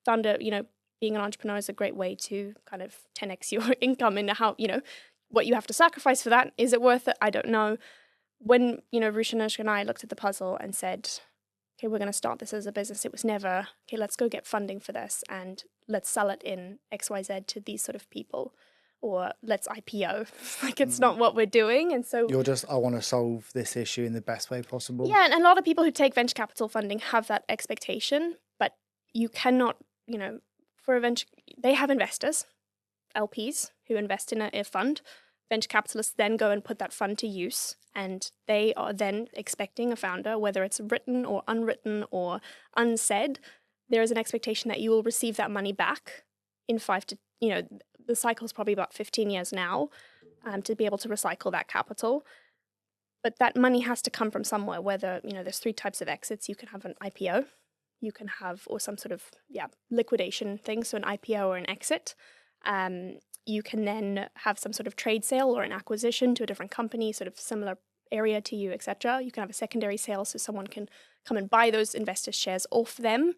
Being an entrepreneur is a great way to kind of 10x your income into how, what you have to sacrifice for that. Is it worth it? I don't know. When, Rushanushka and I looked at the puzzle and said, okay, we're going to start this as a business. It was never, okay, let's go get funding for this and let's sell it in XYZ to these sort of people. or let's IPO. Like, it's not what we're doing. And so You're just, I want to solve this issue in the best way possible. yeah, and a lot of people who take venture capital funding have that expectation, but you cannot, for a venture, they have investors, LPs, who invest in a fund. Venture capitalists then go and put that fund to use, and they are then expecting a founder, whether it's written or unwritten or unsaid, there is an expectation that you will receive that money back in the cycle is probably about 15 years now, to be able to recycle that capital. But that money has to come from somewhere, whether, there's 3 types of exits. You can have an IPO, you can have, or some sort of, liquidation thing, so an IPO or an exit. You can then have some sort of trade sale or an acquisition to a different company, sort of similar area to you, etc. You can have a secondary sale, so someone can come and buy those investors' shares off them.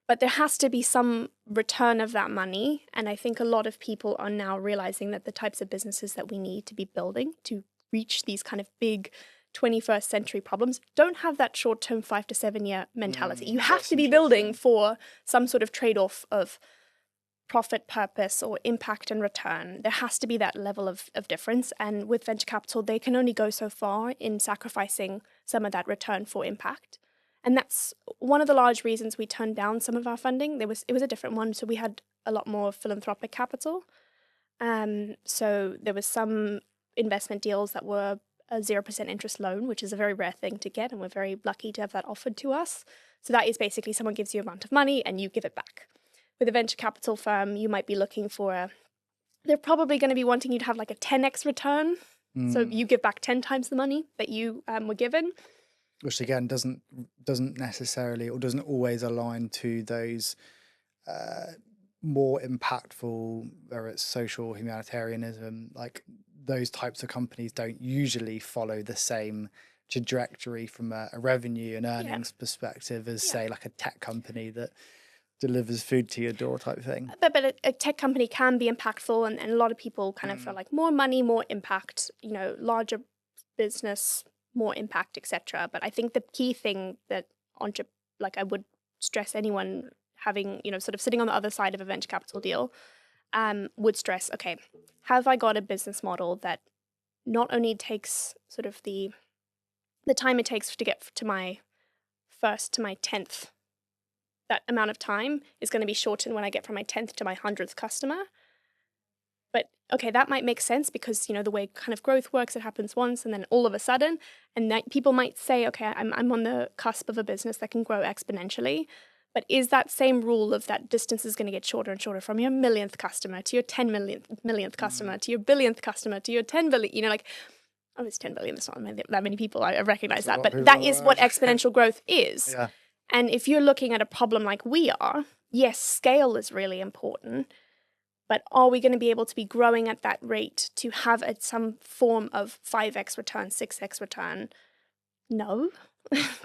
But there has to be some return of that money. And I think a lot of people are now realizing that the types of businesses that we need to be building to reach these kind of big 21st century problems don't have that short-term 5 to 7 year mentality. You have to be building for some sort of trade-off of profit, purpose, or impact and return. There has to be that level of difference. And with venture capital, they can only go so far in sacrificing some of that return for impact. And that's one of the large reasons we turned down some of our funding. It was a different one. So we had a lot more philanthropic capital. So there was some investment deals that were a 0% interest loan, which is a very rare thing to get. And we're very lucky to have that offered to us. So that is basically someone gives you an amount of money and you give it back. With a venture capital firm, you might be looking for they're probably going to be wanting you to have like a 10x return. So you give back 10 times the money that you were given. Which again doesn't necessarily or doesn't always align to those more impactful, whether it's social humanitarianism, like those types of companies don't usually follow the same trajectory from a revenue and earnings perspective as say like a tech company that delivers food to your door type thing. But a tech company can be impactful, and a lot of people kind of feel like more money, more impact, larger business, more impact, etc. But I think the key thing that I would stress anyone having, sort of sitting on the other side of a venture capital deal, would stress, okay, have I got a business model that not only takes sort of the time it takes to get to my first to my 10th, that amount of time is going to be shortened when I get from my 10th to my 100th customer. But okay, that might make sense because, the way kind of growth works, it happens once and then all of a sudden, and that people might say, okay, I'm on the cusp of a business that can grow exponentially. But is that same rule of that distance is going to get shorter and shorter from your millionth customer to your 10 millionth customer to your billionth customer to your 10 billion, it's 10 billion, that's not that many people, I recognize that, but that is what exponential growth is. Yeah. And if you're looking at a problem like we are, yes, scale is really important, but are we going to be able to be growing at that rate to have some form of 5x return, 6x return? No.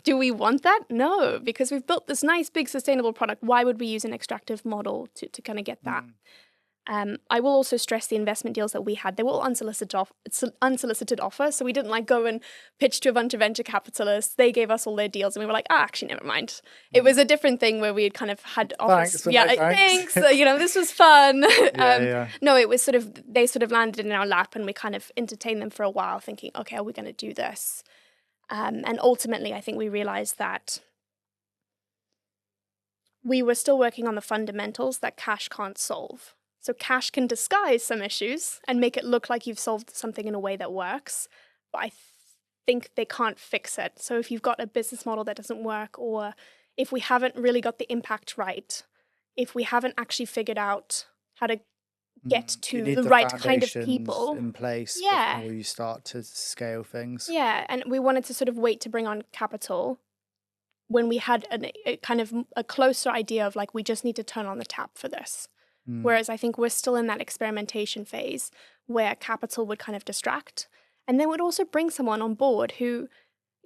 Do we want that? No, because we've built this nice, big, sustainable product. Why would we use an extractive model to kind of get that? I will also stress the investment deals that we had. They were all unsolicited offers. So we didn't go and pitch to a bunch of venture capitalists. They gave us all their deals and we were like, actually, never mind. It was a different thing where we had kind of had offers. Thanks. This was fun. No, it was they sort of landed in our lap and we kind of entertained them for a while thinking, okay, are we going to do this? And ultimately, I think we realized that we were still working on the fundamentals that cash can't solve. So cash can disguise some issues and make it look like you've solved something in a way that works, but I think they can't fix it. So if you've got a business model that doesn't work, or if we haven't really got the impact right, if we haven't actually figured out how to get to the right kind of people in place before you start to scale things. Yeah, and we wanted to sort of wait to bring on capital when we had a kind of a closer idea of we just need to turn on the tap for this. Whereas I think we're still in that experimentation phase where capital would kind of distract, and then would also bring someone on board who,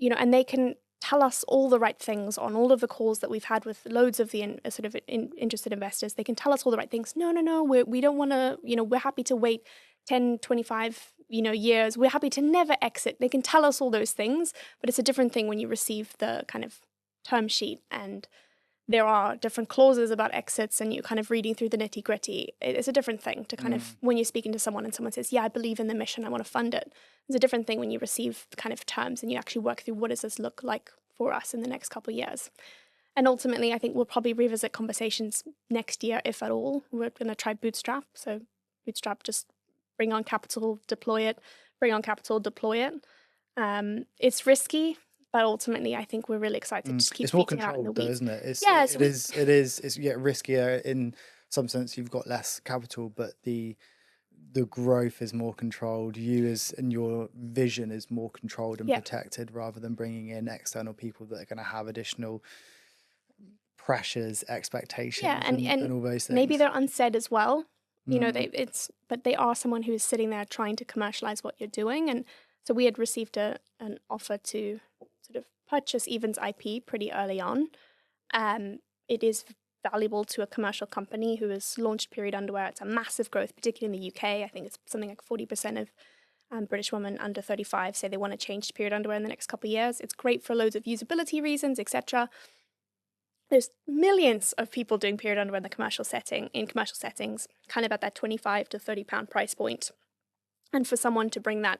and they can tell us all the right things on all of the calls that we've had with loads of the interested investors. They can tell us all the right things. No, we don't want to, we're happy to wait 10, 25, years. We're happy to never exit. They can tell us all those things, but it's a different thing when you receive the kind of term sheet and there are different clauses about exits and you're kind of reading through the nitty gritty. It's a different thing to kind of, when you're speaking to someone and someone says, yeah, I believe in the mission, I want to fund it. It's a different thing when you receive kind of terms and you actually work through what does this look like for us in the next couple of years. And ultimately, I think we'll probably revisit conversations next year, if at all. We're going to try bootstrap. So bootstrap, just bring on capital, deploy it, bring on capital, deploy it. It's risky, but ultimately, I think we're really excited to just keep It's more beating it out in the controlled though, weeds. isn't it? It's, Yeah, it is, it's you get riskier in some sense. You've got less capital, but the growth is more controlled. You and your vision is more controlled and yeah, protected, rather than bringing in external people that are going to have additional pressures, expectations, and all those maybe things. they're unsaid as well. You know, Mm. but they are someone who is sitting there trying to commercialize what you're doing. And so we had received an offer to sort of purchase Even's IP pretty early on. It is valuable to a commercial company who has launched period underwear. It's a massive growth, particularly in the UK. I think it's something like 40% of British women under 35 say they want to change to period underwear in the next couple of years. It's great for loads of usability reasons, etc. There's millions of people doing period underwear in commercial settings, kind of at that 25 to 30 pound price point. And for someone to bring that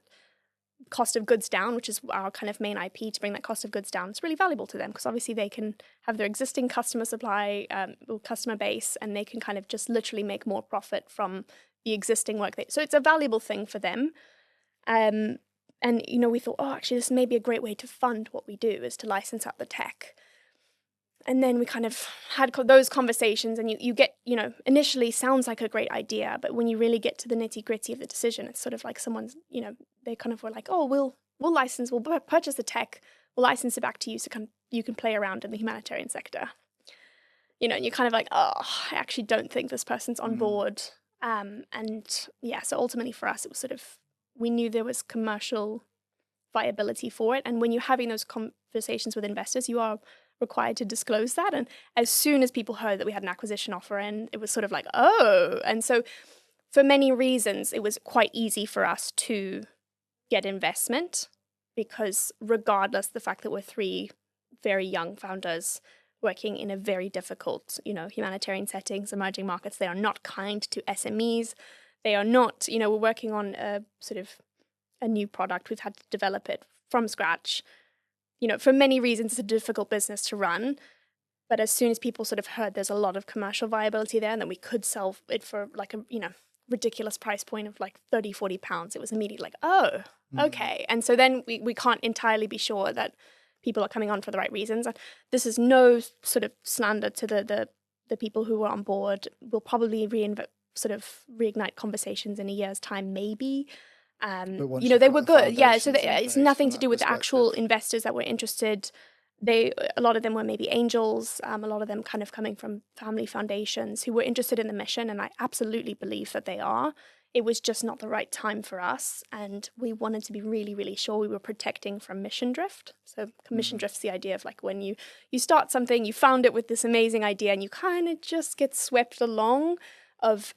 cost of goods down, which is our kind of main IP, to bring that cost of goods down, it's really valuable to them because obviously they can have their existing customer supply, or customer base, and they can kind of just literally make more profit from the existing work. So it's a valuable thing for them. And, you know, we thought, oh, actually, this may be a great way to fund what we do, is to license out the tech. And then we kind of had those conversations, and you get, you know, initially sounds like a great idea, but when you really get to the nitty gritty of the decision, it's sort of like someone's, you know, they kind of were like, oh, we'll purchase the tech, we'll license it back to you so you can play around in the humanitarian sector. You know, and you're kind of like, oh, I actually don't think this person's on board. And yeah, so ultimately for us, it was sort of, we knew there was commercial viability for it. And when you're having those conversations with investors, you are required to disclose that. And as soon as people heard that we had an acquisition offer in, it was sort of like, oh. And so for many reasons, it was quite easy for us to get investment, because regardless the fact that we're three very young founders working in a very difficult, you know, humanitarian settings, emerging markets, they are not kind to SMEs. They are not, you know, we're working on a sort of a new product. We've had to develop it from scratch. You know, for many reasons, it's a difficult business to run. But as soon as people sort of heard there's a lot of commercial viability there and that we could sell it for like a, you know, ridiculous price point of like 30, 40 pounds, it was immediately like, oh, okay. And so then we can't entirely be sure that people are coming on for the right reasons. And this is no sort of slander to the people who were on board. We'll probably reignite convershations in a year's time, maybe. You know, they were good. Yeah, so it's nothing to do with the actual investors that were interested. A lot of them were maybe angels, a lot of them kind of coming from family foundations who were interested in the mission, and I absolutely believe that they are. It was just not the right time for us, and we wanted to be really, really sure we were protecting from mission drift. So mission drift's the idea of like when you start something, you found it with this amazing idea, and you kind of just get swept along.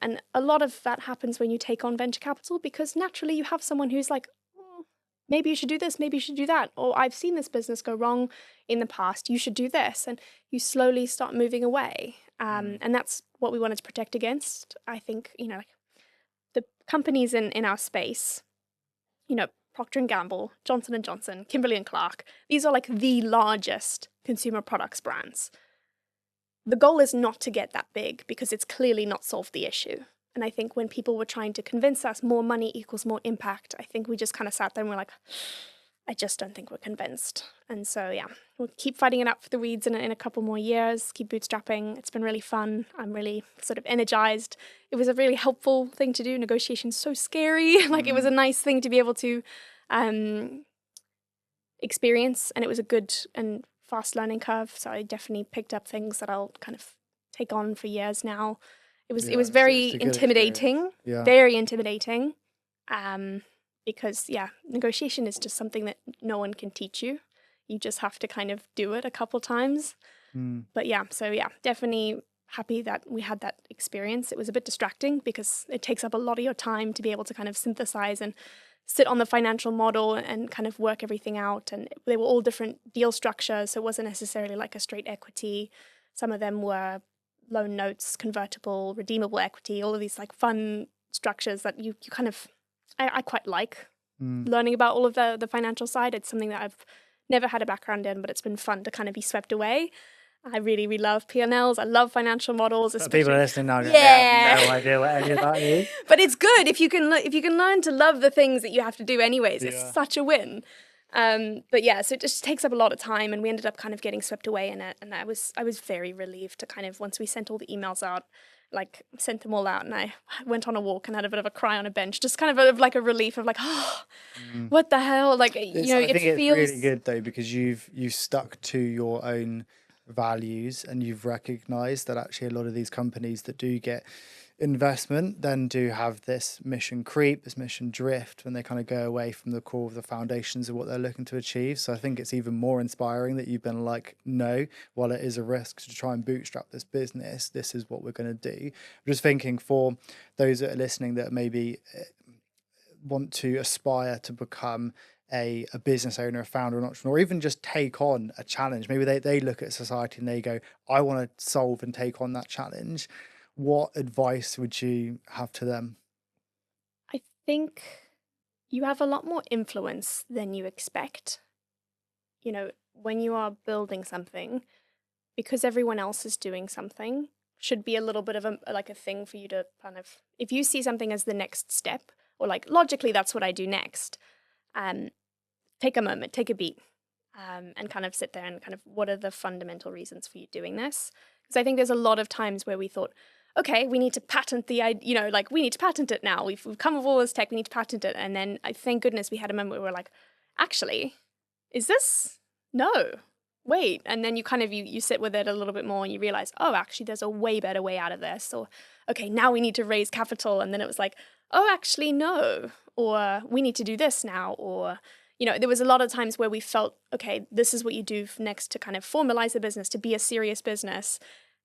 And a lot of that happens when you take on venture capital, because naturally you have someone who's like, oh, maybe you should do this, maybe you should do that, or I've seen this business go wrong in the past, you should do this, and you slowly start moving away. And that's what we wanted to protect against. I think, you know, like the companies in our space, you know, Procter & Gamble, Johnson & Johnson, Kimberly & Clark, these are like the largest consumer products brands. The goal is not to get that big, because it's clearly not solved the issue. And I think when people were trying to convince us more money equals more impact, I think we just kind of sat there and we're like, I just don't think we're convinced. And so, yeah, we'll keep fighting it out for the weeds in a couple more years, keep bootstrapping. It's been really fun. I'm really sort of energized. It was a really helpful thing to do. Negotiation's so scary. Like it was a nice thing to be able to experience, and it was a good and fast learning curve. So I definitely picked up things that I'll kind of take on for years now. It was very intimidating, very intimidating, because negotiation is just something that no one can teach you. You just have to kind of do it a couple times. But definitely happy that we had that experience. It was a bit distracting because it takes up a lot of your time to be able to kind of synthesize and sit on the financial model and kind of work everything out. And they were all different deal structures, so it wasn't necessarily like a straight equity Some of them were loan notes, convertible, redeemable equity, all of these like fun structures that you kind of, I quite like learning about all of the financial side. It's something that I've never had a background in, but it's been fun to kind of be swept away. I really love P&Ls. I love financial models. People are listening now. Yeah, they have no idea what any of that is. But it's good if you can learn to love the things that you have to do anyways. It's such a win. But yeah, so it just takes up a lot of time, and we ended up kind of getting swept away in it. And I was very relieved to kind of, once we sent all the emails out, like sent them all out, and I went on a walk and had a bit of a cry on a bench, just kind of like a relief of like, oh, what the hell? Like, I think it's really good though, because you've stuck to your own values, and you've recognized that actually a lot of these companies that do get investment then do have this mission creep, this mission drift, when they kind of go away from the core of the foundations of what they're looking to achieve. So I think it's even more inspiring that you've been like, no, while it is a risk to try and bootstrap this business, this is what we're going to do. I'm just thinking for those that are listening that maybe want to aspire to become a business owner, a founder, an entrepreneur, or even just take on a challenge. Maybe they look at society and they go, I want to solve and take on that challenge. What advice would you have to them? I think you have a lot more influence than you expect. When you are building something, because everyone else is doing something, should be a little bit of a thing for you to kind of, if you see something as the next step, or like logically that's what I do next, take a moment, take a beat, and kind of sit there and kind of, what are the fundamental reasons for you doing this? Because I think there's a lot of times where we thought, okay, we need to patent we need to patent it now. We've come with all this tech, we need to patent it. And then thank goodness we had a moment where we were like, actually, is this? No, wait. And then you kind of, you sit with it a little bit more and you realize, oh, actually, there's a way better way out of this. Or, okay, now we need to raise capital. And then it was like, oh, actually, no. Or we need to do this now. Or, there was a lot of times where we felt, okay, this is what you do next to kind of formalize the business, to be a serious business.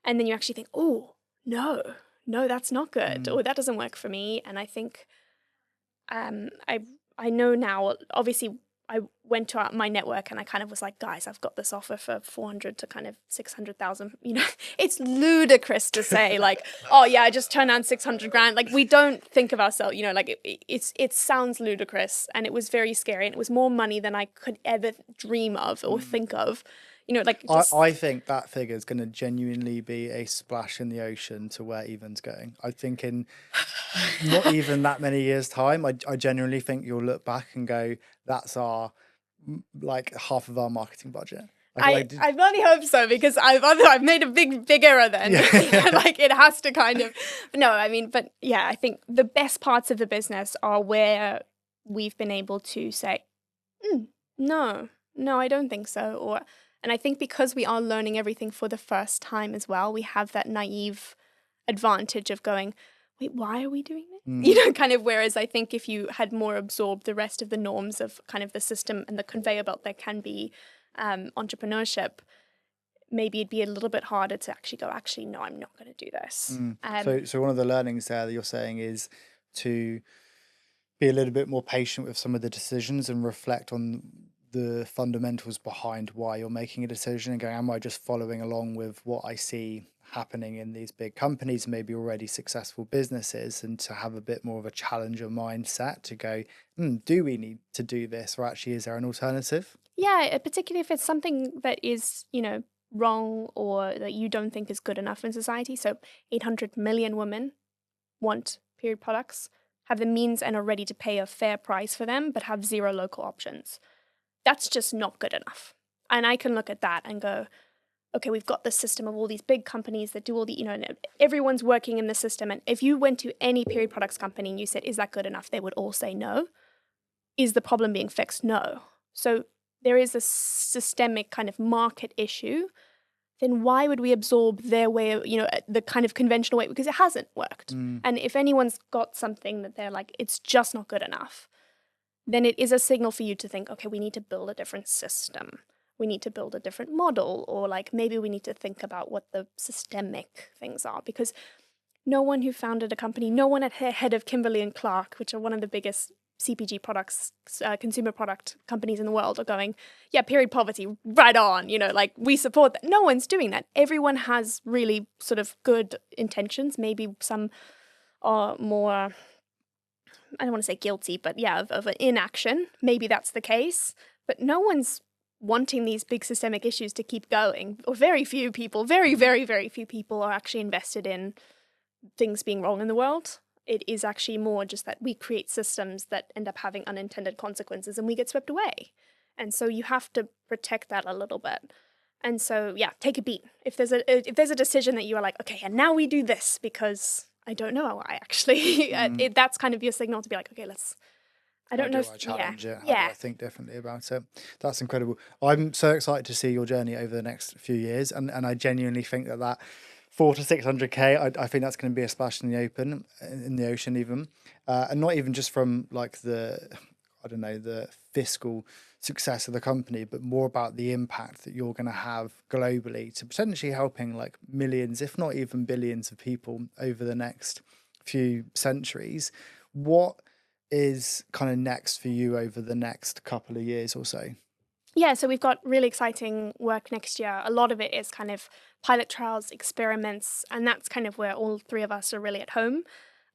And then you actually think, oh, no, that's not good. Or that doesn't work for me. And I think I know now, obviously, I went to my network and I kind of was like, guys, I've got this offer for 400 to kind of 600,000. It's ludicrous to say like, oh yeah, I just turned down 600 grand. Like, we don't think of ourselves, it sounds ludicrous, and it was very scary, and it was more money than I could ever dream of or think of. I think that figure is going to genuinely be a splash in the ocean to where Even's going. I think in not even that many years' time, I genuinely think you'll look back and go, that's our half of our marketing budget. I really hope so, because I've made a big error then. Yeah. It has to kind of, but yeah, I think the best parts of the business are where we've been able to say, no, I don't think so. And I think because we are learning everything for the first time as well, we have that naive advantage of going, wait, why are we doing this? Whereas I think if you had more absorbed the rest of the norms of kind of the system and the conveyor belt that can be entrepreneurship, maybe it'd be a little bit harder to actually go, no, I'm not going to do this. So one of the learnings there that you're saying is to be a little bit more patient with some of the decisions and reflect on the fundamentals behind why you're making a decision, and going, am I just following along with what I see happening in these big companies, maybe already successful businesses, and to have a bit more of a challenger mindset to go, do we need to do this, or actually is there an alternative? Yeah, particularly if it's something that is, wrong or that you don't think is good enough in society. So 800 million women want period products, have the means and are ready to pay a fair price for them, but have zero local options. That's just not good enough. And I can look at that and go, okay, we've got this system of all these big companies that do all the, and everyone's working in the system. And if you went to any period products company and you said, is that good enough? They would all say no. Is the problem being fixed? No. So there is a systemic kind of market issue. Then why would we absorb their way of, the kind of conventional way? Because it hasn't worked. And if anyone's got something that they're like, it's just not good enough, then it is a signal for you to think, okay, we need to build a different system. We need to build a different model, or maybe we need to think about what the systemic things are, because no one who founded a company, no one at head of Kimberly and Clark, which are one of the biggest CPG products, consumer product companies in the world are going, yeah, period poverty, right on, like we support that. No one's doing that. Everyone has really sort of good intentions. Maybe some are more, I don't want to say guilty, but yeah, of an inaction. Maybe that's the case. But no one's wanting these big systemic issues to keep going. Or very few people, very, very, very few people are actually invested in things being wrong in the world. It is actually more just that we create systems that end up having unintended consequences and we get swept away. And so you have to protect that a little bit. And so, yeah, take a beat. If there's a decision that you are like, okay, and now we do this because I don't know why actually, that's kind of your signal to be like, okay, I don't know. I challenge it? How Yeah. do I think differently about it? That's incredible. I'm so excited to see your journey over the next few years, and I genuinely think that 400 to 600k, I think that's going to be a splash in the ocean even, and not even just from like the fiscal success of the company, but more about the impact that you're going to have globally to potentially helping like millions, if not even billions of people over the next few centuries. What is kind of next for you over the next couple of years or so? Yeah, so we've got really exciting work next year. A lot of it is kind of pilot trials, experiments, and that's kind of where all three of us are really at home,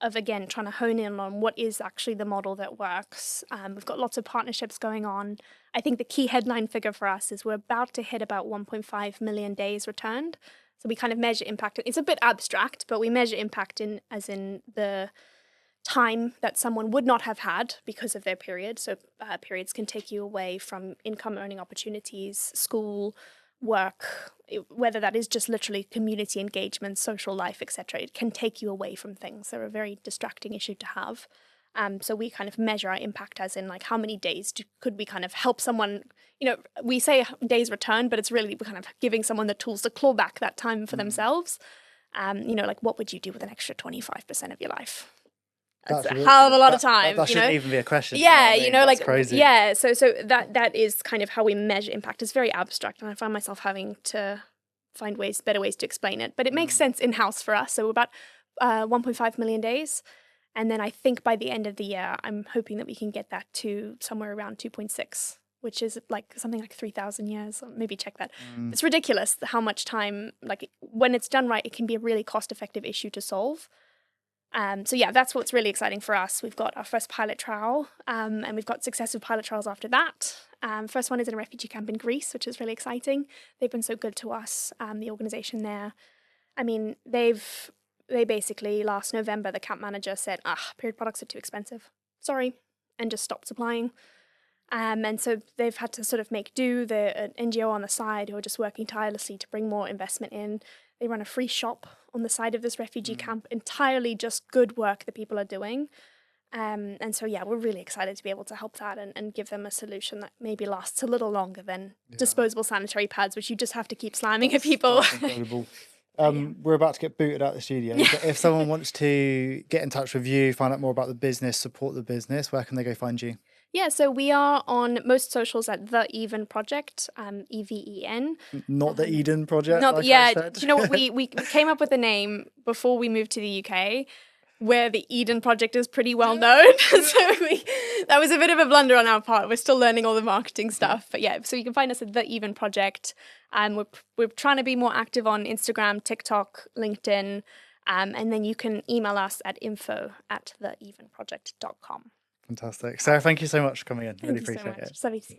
of again trying to hone in on what is actually the model that works. We've got lots of partnerships going on. I think the key headline figure for us is we're about to hit about 1.5 million days returned. So we kind of measure impact. It's a bit abstract, but we measure impact as in the time that someone would not have had because of their period. So periods can take you away from income earning opportunities, school, work, whether that is just literally community engagement, social life, etc. It can take you away from things. They're a very distracting issue to have. So we kind of measure our impact as in like how many days could we kind of help someone, we say days return, but it's really kind of giving someone the tools to claw back that time for themselves. Like what would you do with an extra 25% of your life? That's a hell of a lot of time. That shouldn't even be a question. Yeah, That's crazy. Yeah. So that is kind of how we measure impact. It's very abstract, and I find myself having to find better ways to explain it. But it makes sense in house for us. So we're about 1.5 million days, and then I think by the end of the year, I'm hoping that we can get that to somewhere around 2.6, which is like something like 3,000 years. Or maybe check that. It's ridiculous how much time. Like when it's done right, it can be a really cost-effective issue to solve. So yeah, that's what's really exciting for us. We've got our first pilot trial, and we've got successive pilot trials after that. First one is in a refugee camp in Greece, which is really exciting. They've been so good to us, the organisation there. I mean, they basically, last November, the camp manager said, period products are too expensive. Sorry. And just stopped supplying. And so they've had to sort of make do. They're an NGO on the side who are just working tirelessly to bring more investment in. They run a free shop on the side of this refugee camp, entirely just good work that people are doing. And so, yeah, we're really excited to be able to help that and give them a solution that maybe lasts a little longer than disposable sanitary pads, which you just have to keep slamming at people. That's incredible. We're about to get booted out of the studio. But if someone wants to get in touch with you, find out more about the business, support the business, where can they go find you? Yeah, so we are on most socials at The Even Project, EVEN. Not the Eden Project. Not, like yeah, I said. do you know what? We came up with a name before we moved to the UK, where the Eden Project is pretty well known. So that was a bit of a blunder on our part. We're still learning all the marketing stuff. But yeah, so you can find us at The Even Project. We're trying to be more active on Instagram, TikTok, LinkedIn. And then you can email us at info@theevenproject.com. Fantastic. Sarah, thank you so much for coming in. Really Thank you so appreciate much. it. Salut.